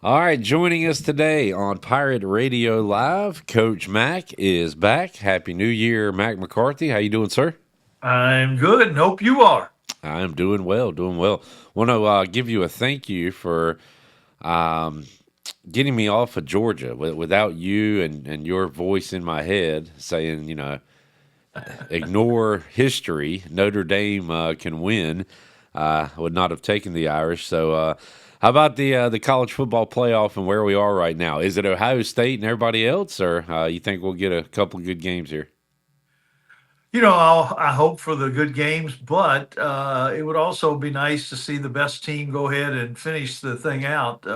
All right, joining us today on Pirate Radio Live, Coach Mack is back. Happy New Year, Mack McCarthy. How you doing, sir? I'm good and hope you are. I'm doing well, doing well. Want to give you a thank you for um, getting me off of Georgia. Without you and your voice in my head saying, ignore history, Notre Dame can win. I would not have taken the Irish. So, how about the college football playoff and where we are right now? Is it Ohio State and everybody else, or you think we'll get a couple good games here? I hope for the good games, but it would also be nice to see the best team go ahead and finish the thing out.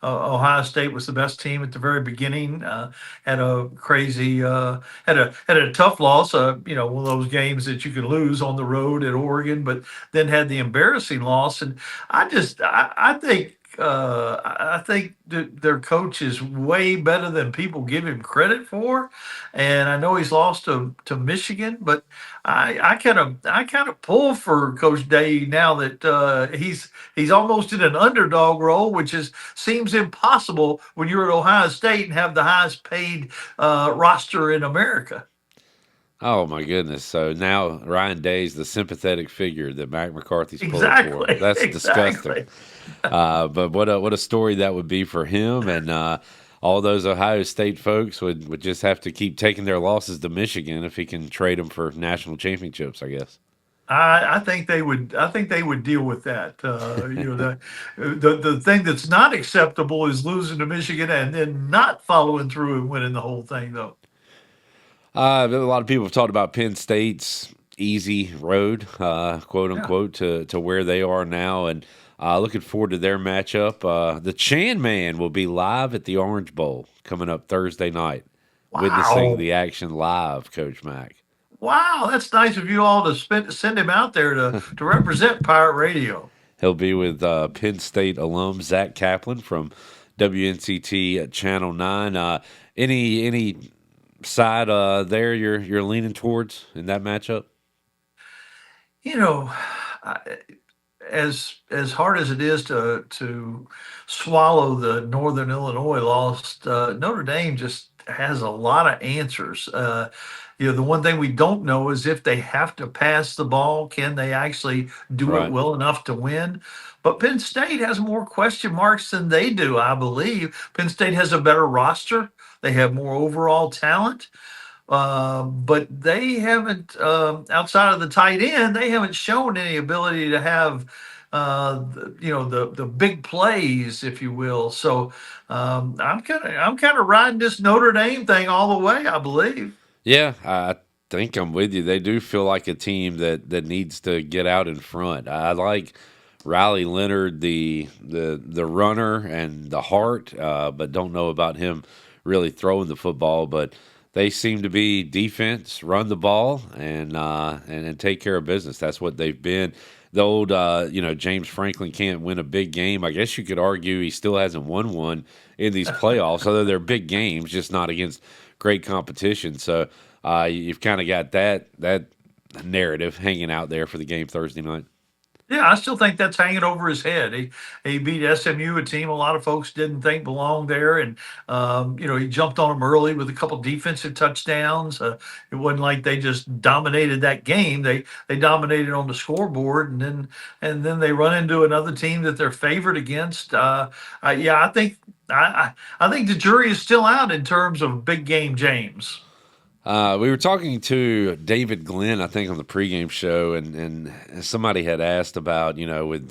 Ohio State was the best team at the very beginning. Had a crazy, had a tough loss. One of those games that you can lose on the road at Oregon, but then had the embarrassing loss. And I think. I think their coach is way better than people give him credit for, and I know he's lost to Michigan, but I kind of pull for Coach Day now that he's almost in an underdog role, which is seems impossible when you're at Ohio State and have the highest paid roster in America. Oh my goodness! So now Ryan Day's the sympathetic figure that Mac McCarthy's pulling for. Exactly, That's disgusting. exactly. But what a story that would be for him, and all those Ohio State folks would just have to keep taking their losses to Michigan if he can trade them for national championships, I guess. I think they would. I think they would deal with that. The thing that's not acceptable is losing to Michigan and then not following through and winning the whole thing, though. A lot of people have talked about Penn State's easy road, quote Yeah. unquote, to where they are now, and looking forward to their matchup. The Chan Man will be live at the Orange Bowl coming up Thursday night, witnessing Wow. the action live, Coach Mack. Wow, that's nice of you all to send him out there to represent Pirate Radio. He'll be with Penn State alum Zach Kaplan from WNCT at Channel 9. Any side there you're leaning towards in that matchup? You know, I, as hard as it is to swallow the Northern Illinois loss, Notre Dame just has a lot of answers. The one thing we don't know is if they have to pass the ball, can they actually do it Right. well enough to win? But Penn State has more question marks than they do, I believe. Penn State has a better roster. They have more overall talent. But they haven't, outside of the tight end, they haven't shown any ability to have, the big plays, if you will. So I'm kind of riding this Notre Dame thing all the way. I believe. Yeah, I think I'm with you. They do feel like a team that needs to get out in front. I like Riley Leonard, the runner and the heart, but don't know about him really throwing the football. But they seem to be defense, run the ball, and take care of business. That's what they've been. The old, James Franklin can't win a big game. I guess you could argue he still hasn't won one in these playoffs, although they're big games, just not against great competition. So you've kind of got that narrative hanging out there for the game Thursday night. Yeah, I still think that's hanging over his head. He beat SMU, a team a lot of folks didn't think belonged there, and he jumped on them early with a couple defensive touchdowns. It wasn't like they just dominated that game; they dominated on the scoreboard, and then they run into another team that they're favored against. Yeah, I think the jury is still out in terms of big game James. We were talking to David Glenn, I think, on the pregame show, and somebody had asked about, with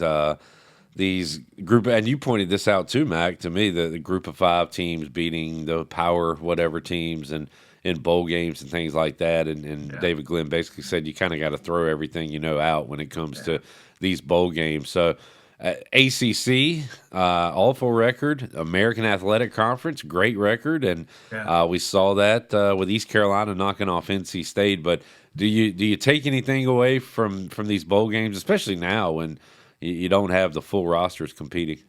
these group, and you pointed this out too, Mac, to me, the group of five teams beating the power whatever teams and in bowl games and things like that. And Yeah, David Glenn basically said you kind of got to throw everything out when it comes yeah, to these bowl games. So ACC, awful record. American Athletic Conference, great record, and yeah. we saw that with East Carolina knocking off NC State. But do you take anything away from these bowl games, especially now when you don't have the full rosters competing?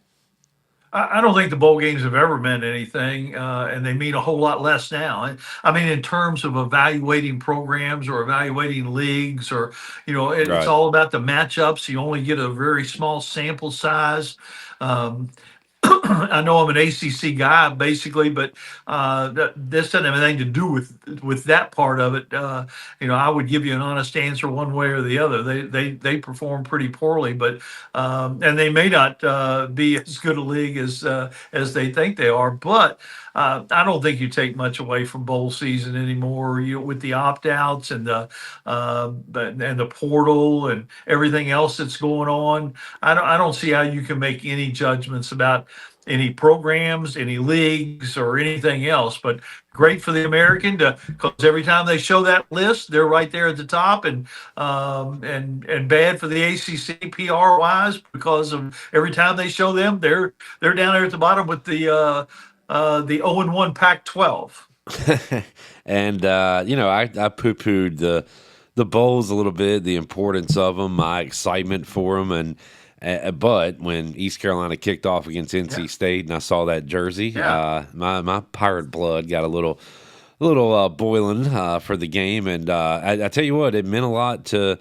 I don't think the bowl games have ever meant anything, and they mean a whole lot less now. I mean, in terms of evaluating programs or evaluating leagues, or it's Right. all about the matchups. You only get a very small sample size. Um, I know I'm an ACC guy basically, but this doesn't have anything to do with that part of it. I would give you an honest answer one way or the other. They perform pretty poorly, but and they may not be as good a league as they think they are. But I don't think you take much away from bowl season anymore. With the opt outs and the portal and everything else that's going on. I don't see how you can make any judgments about any programs, any leagues, or anything else. But great for the American to because every time they show that list, they're right there at the top, and bad for the ACC PR wise because of every time they show them, they're down there at the bottom with the 0-1 Pac-12. And I poo-pooed the bowls a little bit, the importance of them, my excitement for them, and but when East Carolina kicked off against Yeah, NC State and I saw that jersey, yeah. my pirate blood got a little boiling for the game, and I tell you what, it meant a lot to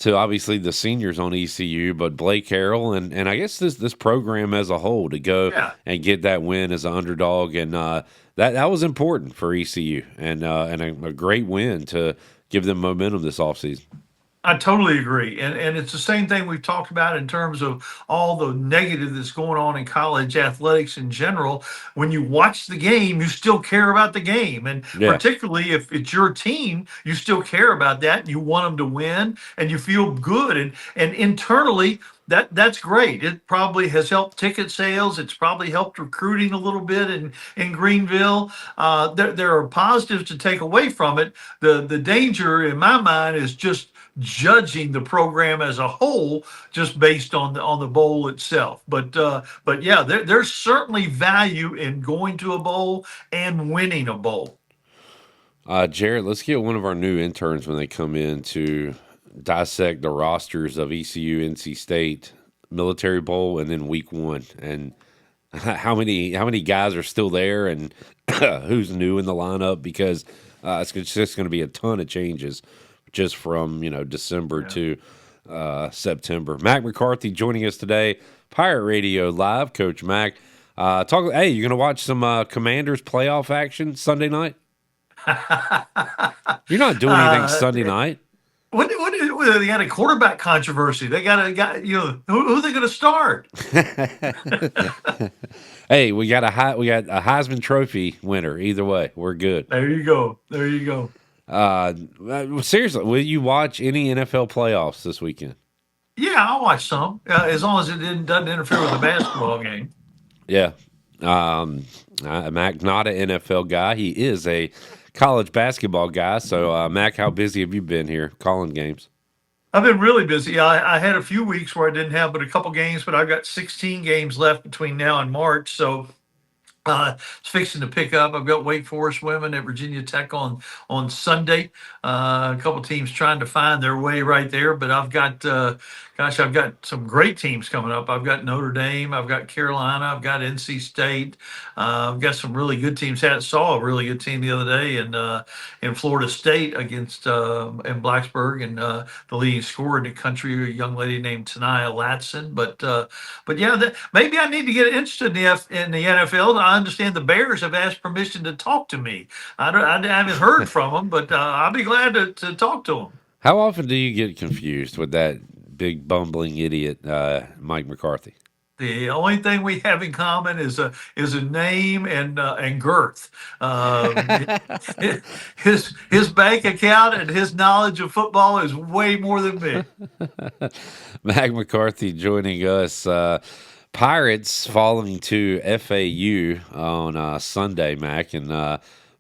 obviously the seniors on ECU, but Blake Harrell and I guess this program as a whole to go Yeah. and get that win as an underdog, and that was important for ECU, and a great win to give them momentum this offseason. I totally agree. And it's the same thing we've talked about in terms of all the negative that's going on in college athletics in general. When you watch the game, you still care about the game. And Yeah. particularly if it's your team, you still care about that. And you want them to win and you feel good. And internally, that's great. It probably has helped ticket sales. It's probably helped recruiting a little bit in Greenville. There are positives to take away from it. The danger in my mind is just judging the program as a whole just based on the bowl itself. But yeah, there's certainly value in going to a bowl and winning a bowl. Jared, let's get one of our new interns when they come in to dissect the rosters of ECU, NC State, Military Bowl, and then Week One, and how many guys are still there, and who's new in the lineup because it's just going to be a ton of changes just from December Yeah. to September. Mack McCarthy joining us today, Pirate Radio Live. Coach Mack, talk. Hey, you going to watch some Commanders playoff action Sunday night? You're not doing anything uh, Sunday night. what they got a quarterback controversy. They got a guy. Who are they going to start? Hey, we got a Heisman Trophy winner. Either way, we're good. There you go. There you go. Seriously, will you watch any NFL playoffs this weekend? Yeah, I'll watch some as long as it doesn't interfere with the basketball game. Yeah. Mac, not an NFL guy. He is a college basketball guy. So, Mac, how busy have you been here calling games? I've been really busy. I had a few weeks where I didn't have but a couple games, but I've got 16 games left between now and March. So it's fixing to pick up. I've got Wake Forest women at Virginia Tech on Sunday. A couple teams trying to find their way right there, but I've got some great teams coming up. I've got Notre Dame, I've got Carolina, I've got NC State. I've got some really good teams. Saw a really good team the other day in Florida State against in Blacksburg, and the leading scorer in the country, a young lady named Tanaya Latson. But yeah, maybe I need to get interested in the NFL. I understand the Bears have asked permission to talk to me. I haven't heard from them, but I'll be glad to talk to them. How often do you get confused with that big bumbling idiot, Mike McCarthy? The only thing we have in common is a name and girth. His bank account and his knowledge of football is way more than me. Mac McCarthy joining us. Pirates falling to FAU on Sunday, Mac, and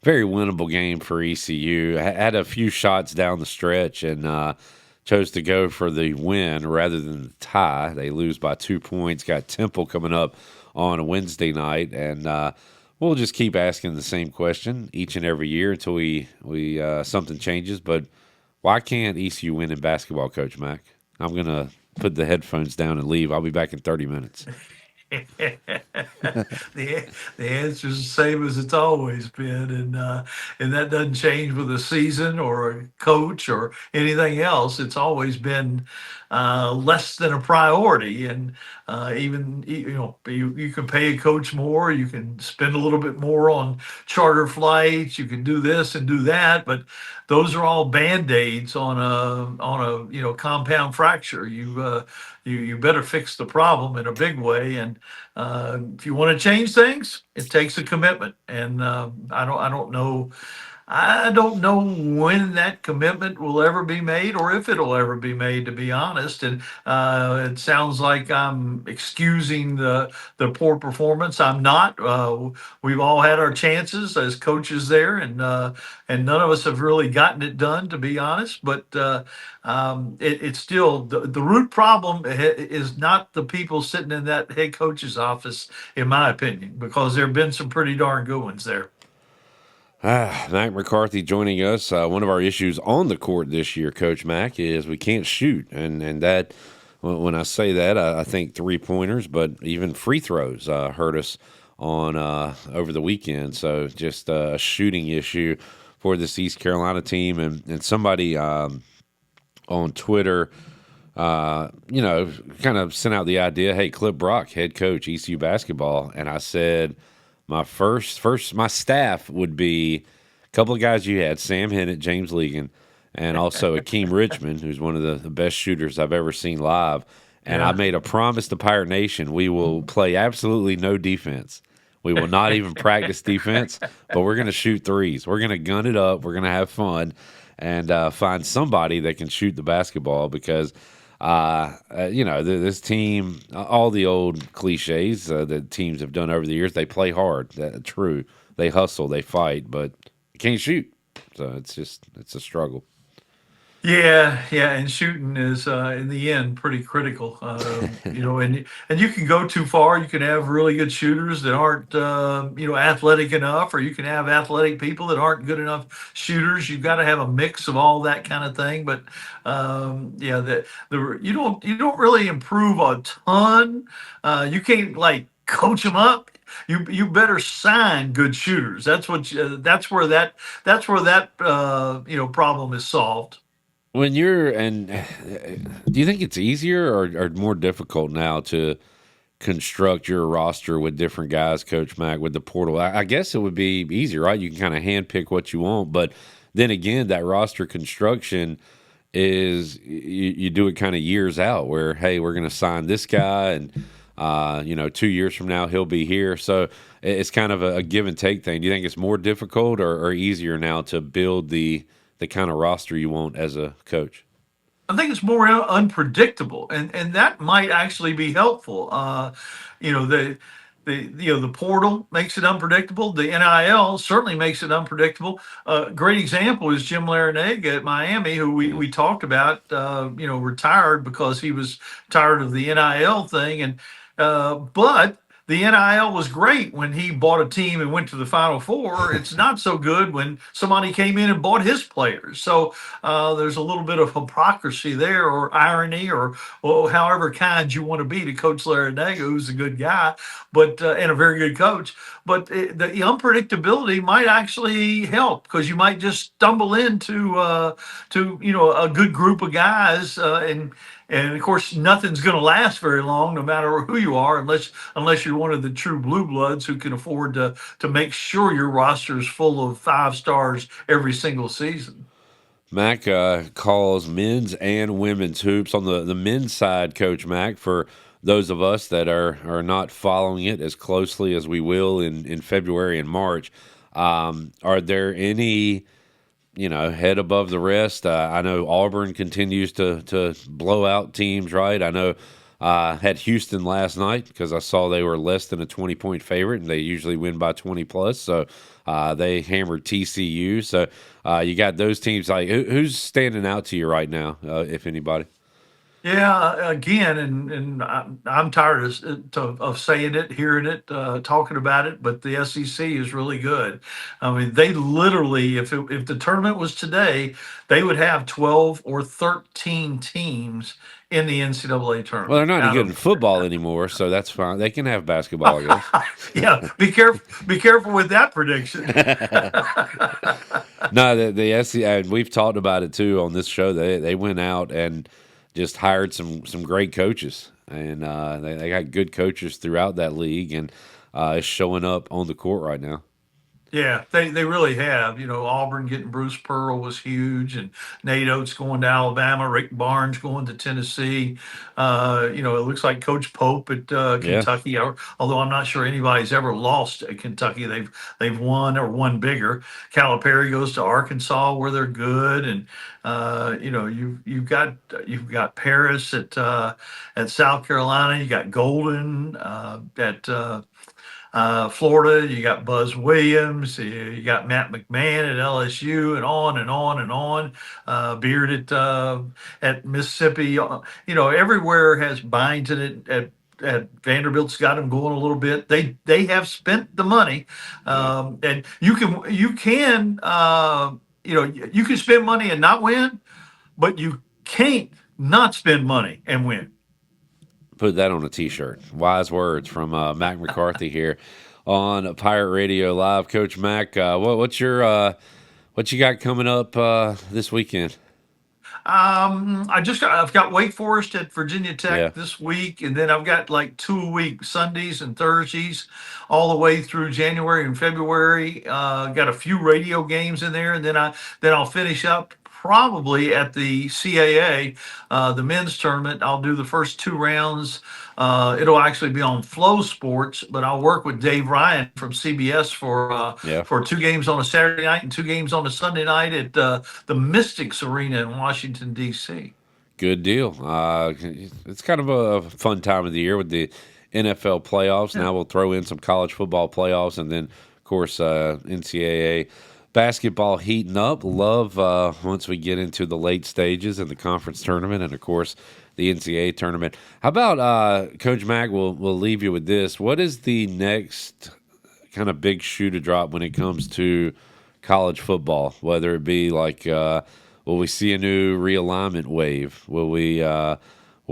very winnable game for ECU. Had a few shots down the stretch and chose to go for the win rather than the tie. They lose by 2 points. Got Temple coming up on a Wednesday night, and we'll just keep asking the same question each and every year until we something changes. But why can't ECU win in basketball, Coach Mac? I'm gonna put the headphones down and leave. I'll be back in 30 minutes. The answer is the same as it's always been, and that doesn't change with a season or a coach or anything else. It's always been less than a priority. And even you can pay a coach more, you can spend a little bit more on charter flights, you can do this and do that, but those are all band-aids on a compound fracture. You better fix the problem in a big way. And if you want to change things, it takes a commitment. And I don't know when that commitment will ever be made or if it'll ever be made, to be honest. And it sounds like I'm excusing the poor performance. I'm not. We've all had our chances as coaches there, and none of us have really gotten it done, to be honest. But it's still the root problem is not the people sitting in that head coach's office, in my opinion, because there have been some pretty darn good ones there. Mack McCarthy joining us. One of our issues on the court this year, Coach Mack, is we can't shoot, and that when I say that, I think 3-pointers, but even free throws hurt us on over the weekend. So just a shooting issue for this East Carolina team, and somebody on Twitter. Kind of sent out the idea, hey, Clip Brock, head coach, ECU basketball. And I said, my staff would be a couple of guys you had, Sam Hennett, James Legan, and also Akeem Richmond, who's one of the best shooters I've ever seen live. And I made a promise to Pirate Nation, we will play absolutely no defense. We will not even practice defense, but we're going to shoot threes. We're going to gun it up. We're going to have fun and find somebody that can shoot the basketball because – this team, all the old cliches that teams have done over the years, they play hard. True. They hustle, they fight, but you can't shoot. So it's a struggle. Yeah, yeah, and shooting is in the end pretty critical. And you can go too far. You can have really good shooters that aren't athletic enough, or you can have athletic people that aren't good enough shooters. You've got to have a mix of all that kind of thing. But you don't really improve a ton. You can't like coach them up. You better sign good shooters. That's where that problem is solved. When you're and do you think it's easier or more difficult now to construct your roster with different guys, Coach Mack, with the portal? I guess it would be easier, right? You can kind of handpick what you want, but then again, that roster construction is you do it kind of years out where, hey, we're going to sign this guy and 2 years from now he'll be here. So it's kind of a give and take thing. Do you think it's more difficult or easier now to build the kind of roster you want as a coach? I think it's more unpredictable, and that might actually be helpful. You know, the portal makes it unpredictable. The NIL certainly makes it unpredictable. Great example is Jim Larinaga at Miami, who Yeah. we talked about. Retired because he was tired of the NIL thing, and but the NIL was great when he bought a team and went to the Final Four. It's not so good when somebody came in and bought his players. So there's a little bit of hypocrisy there, or irony, or however kind you want to be to Coach Larinaga, who's a good guy, but and a very good coach. But the unpredictability might actually help because you might just stumble into a good group of guys and of course, nothing's going to last very long, no matter who you are, unless you're one of the true blue bloods who can afford to make sure your roster is full of 5 stars every single season. Mac calls men's and women's hoops. On the men's side, Coach Mac, for those of us that are not following it as closely as we will in February and March, are there any head above the rest? I know Auburn continues to blow out teams, right? I know had Houston last night because I saw they were less than a 20-point favorite, and they usually win by 20 plus. So they hammered TCU. So you got those teams. Like who's standing out to you right now, if anybody? Yeah, again, and I'm tired of saying it, hearing it, talking about it, but the SEC is really good. I mean, they literally, if the tournament was today, they would have 12 or 13 teams in the NCAA tournament. Well, they're not any good in football anymore, so that's fine. They can have basketball, I guess. Yeah, be careful. Be careful with that prediction. No, the SEC, and we've talked about it too on this show. They went out and just hired some great coaches, and they got good coaches throughout that league, and it's showing up on the court right now. Yeah, they really have. Auburn getting Bruce Pearl was huge, and Nate Oates going to Alabama, Rick Barnes going to Tennessee. It looks like Coach Pope at Yeah, Kentucky. Although I'm not sure anybody's ever lost at Kentucky. They've won or won bigger. Calipari goes to Arkansas where they're good, and you've got Paris at South Carolina. You got Golden at Florida. You got Buzz Williams. You got Matt McMahon at LSU, and on and on and on. Beard at Mississippi. Everywhere has Byington at Vanderbilt's got them going a little bit. They have spent the money, yeah. and you can spend money and not win, but you can't not spend money and win. Put that on a T-shirt. Wise words from Mack McCarthy here on Pirate Radio Live. Coach Mack, what you got coming up this weekend? I've got Wake Forest at Virginia Yeah, Tech this week, and then I've got like 2 a week, Sundays and Thursdays, all the way through January and February. Got a few radio games in there, and then I'll finish up probably at the CAA, the men's tournament. I'll do the first 2 rounds. It'll actually be on Flow Sports, but I'll work with Dave Ryan from CBS yeah. for 2 games on a Saturday night and 2 games on a Sunday night at the Mystics Arena in Washington D.C. Good deal. It's kind of a fun time of the year with the NFL playoffs. Yeah. Now we'll throw in some college football playoffs, and then, of course, NCAA basketball heating up. Love once we get into the late stages in the conference tournament, and of course the NCAA tournament. How about Coach Mack? We'll leave you with this. What is the next kind of big shoe to drop when it comes to college football? Whether it be like, will we see a new realignment wave? Will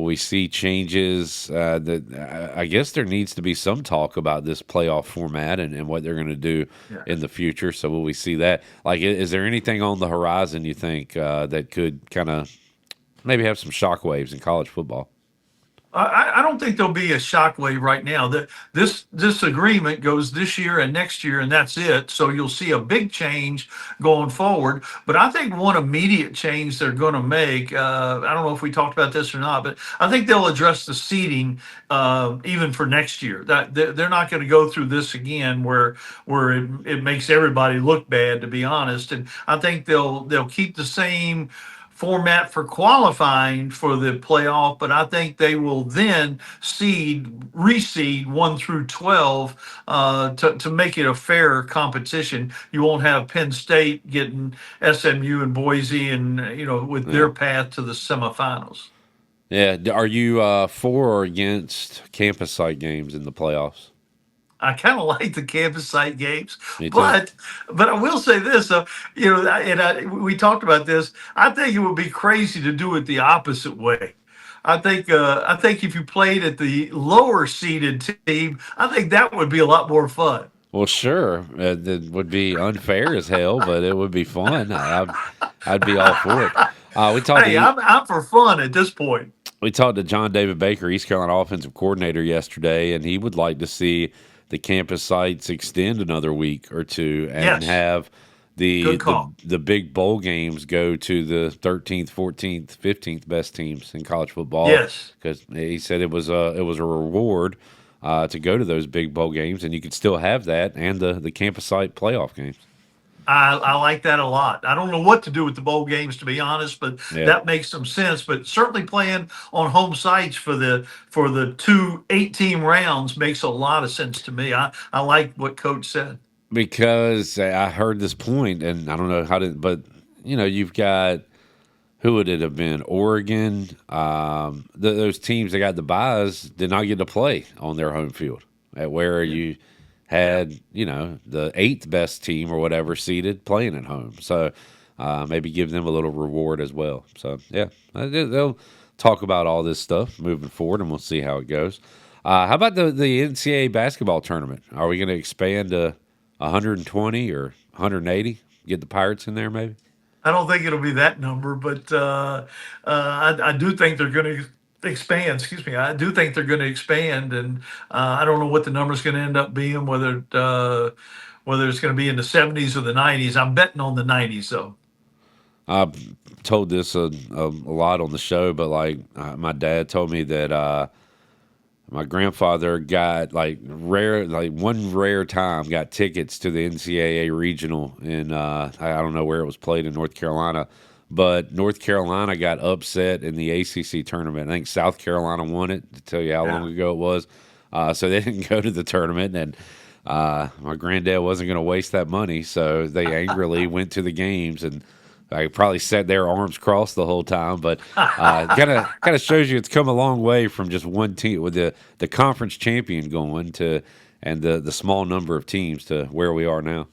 we see changes? I guess there needs to be some talk about this playoff format and what they're going to do in Yes. the future. So will we see that? Like, is there anything on the horizon you think that could kind of maybe have some shockwaves in college football? I don't think there'll be a shockwave right now. This agreement goes this year and next year, and that's it. So you'll see a big change going forward. But I think one immediate change they're going to make. I don't know if we talked about this or not, but I think they'll address the seating even for next year. That they're not going to go through this again, where it makes everybody look bad, to be honest. And I think they'll keep the same format for qualifying for the playoff, but I think they will then reseed 1 through 12 to make it a fair competition. You won't have Penn State getting SMU and Boise, and with Yeah. their path to the semifinals. Yeah. Are you for or against campus site games in the playoffs? I kind of like the campus site games, Me too. but I will say this, we talked about this. I think it would be crazy to do it the opposite way. I think if you played at the lower seeded team, I think that would be a lot more fun. Well, sure. It would be unfair as hell, but it would be fun. I'd be all for it. We talked Hey, to I'm for fun at this point. we talked to John David Baker, East Carolina offensive coordinator, yesterday, and he would like to see the campus sites extend another week or two and Yes, have the good the call. the big bowl games go to the 13th, 14th, 15th best teams in college football, Yes. because he said it was a reward to go to those big bowl games, and you could still have that and the campus site playoff games. I like that a lot. I don't know what to do with the bowl games, to be honest, but Yeah. that makes some sense. But certainly playing on home sites for the 2 18 rounds makes a lot of sense to me. I like what Coach said. Because I heard this point, and I don't know how to, but you've got, who would it have been? Oregon. Those teams that got the buys did not get to play on their home field, at where Yeah, you yeah. had the eighth best team or whatever seeded playing at home. So maybe give them a little reward as well. So yeah, they'll talk about all this stuff moving forward, and we'll see how it goes. How about the NCAA basketball tournament? Are we going to expand to 120 or 180? Get the Pirates in there, maybe? I don't think it'll be that number, but I do think they're going to expand. Excuse me. I do think they're going to expand, and I don't know what the number's going to end up being. Whether it's going to be in the 70s or the 90s. I'm betting on the 90s, though. I've told this a lot on the show, but like my dad told me that my grandfather got like one rare time got tickets to the NCAA regional in I don't know where it was played in North Carolina, but North Carolina got upset in the ACC tournament. I think South Carolina won it. To tell you how Yeah. long ago it was, so they didn't go to the tournament, and my granddad wasn't going to waste that money, so they angrily went to the games and. I probably sat there arms crossed the whole time, but kind of shows you it's come a long way from just one team with the conference champion going to and the small number of teams to where we are now.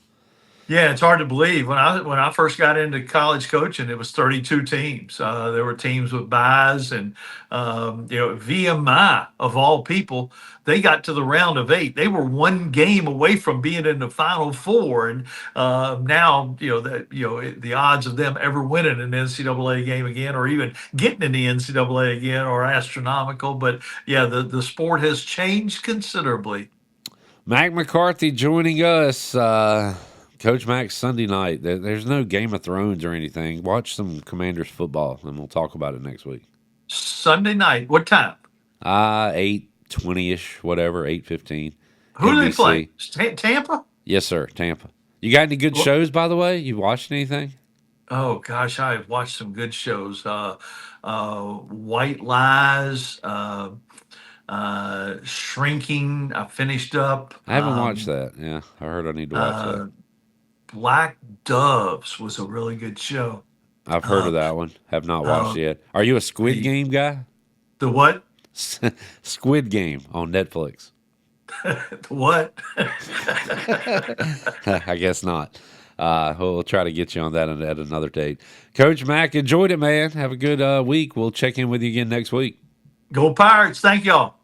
Yeah, it's hard to believe. When I first got into college coaching, it was 32 teams. There were teams with buys, and VMI of all people, they got to the round of eight. They were one game away from being in the Final Four, and now the odds of them ever winning an NCAA game again, or even getting in the NCAA again, are astronomical. But yeah, the sport has changed considerably. Mack McCarthy joining us. Coach Mack's Sunday night. There's no Game of Thrones or anything. Watch some Commanders football, and we'll talk about it next week. Sunday night, what time? 8:20ish, whatever, 8:15, Who do they play? NBC. Tampa? Yes, sir, Tampa. You got any good Well, shows, by the way? You watched anything? oh gosh, I've watched some good shows. White Lies, Shrinking. I finished up. I haven't watched that. Yeah, I heard I need to watch that. Uh, Black Doves was a really good show. I've heard of Uh, that one. Have not watched uh, it yet. Are you a Squid the Game guy? the what? Squid Game on Netflix. The what? I guess not. We'll try to get you on that at another date. Coach Mack, enjoyed it, man. Have a good week. We'll check in with you again next week. Go Pirates! Thank y'all.